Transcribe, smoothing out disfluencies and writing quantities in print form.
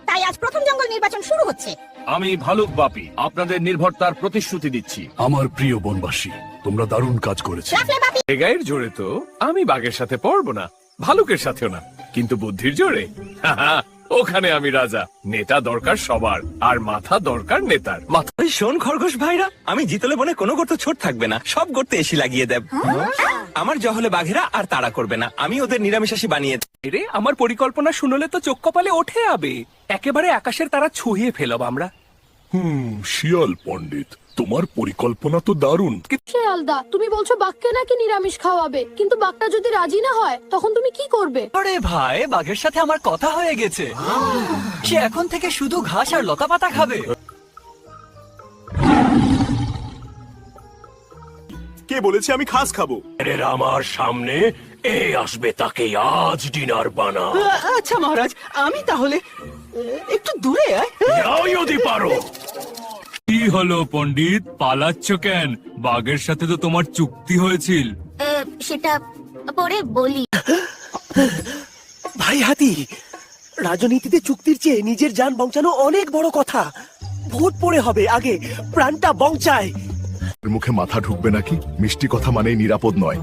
তাই আজ প্রথম জঙ্গল নির্বাচন শুরু হচ্ছে। আমি ভালুক বাপি আপনাদের নির্ভরতার প্রতিশ্রুতি দিচ্ছি। আমার প্রিয় বনবাসী, তোমরা দারুণ কাজ করেছো। রাখলে বাপি। গায়ের জোরে তো আমি বাঘের সাথে পড়বো না, ভালুকের সাথেও না, কিন্তু বুদ্ধির জোরে ওখানে আমি রাজা। নেতা দরকার সবার, আর মাথা দরকার নেতার। ওই শোন খরগোশ ভাইরা, আমি জিতলে বনে কোনো গর্ত ছোট থাকবে না, সব গর্তে এসি লাগিয়ে দেব। আমার জহলে বাঘেরা আর তাড়া করবে না, আমি ওদের নিরামিষাশী বানিয়ে দেব। রে আমার পরিকল্পনা শুনলে তো চোখ কপালে ওঠে যাবে। একেবারে আকাশের তারা ছুঁয়ে ফেলব আমরা। শিয়াল পণ্ডিত, তোমার পরিকল্পনা তো দারুণ। শিয়ালদা, তুমি বলছো বাঘকে নাকি নিরামিষ খাওয়াবে, কিন্তু বাঘটা যদি রাজি না হয় তখন তুমি কি করবে? আরে ভাই, বাঘের সাথে আমার কথা হয়ে গেছে। সে এখন থেকে শুধু ঘাস আর লতা পাতা খাবে। কে বলেছে আমি ঘাস খাবো? আমার সামনে এ আসবে, তাকে আজ ডিনার বানা। আচ্ছা মহারাজ, আমি তাহলে একটু দূরে যাও যদি পারো। কি হলো পণ্ডিত, পালাচ্ছ কেন? বাঘের সাথে তো তোমার চুক্তি হয়েছিল। সেটা পরে বলি। ভাই হাতি, রাজনীতিতে চুক্তির চেয়ে নিজের জান বাঁচানো অনেক বড় কথা। ভোট পড়ে হবে, আগে প্রাণটা বাঁচায়। মুখে মাথা ঢুকবে নাকি? মিষ্টি কথা মানেই নিরাপদ নয়।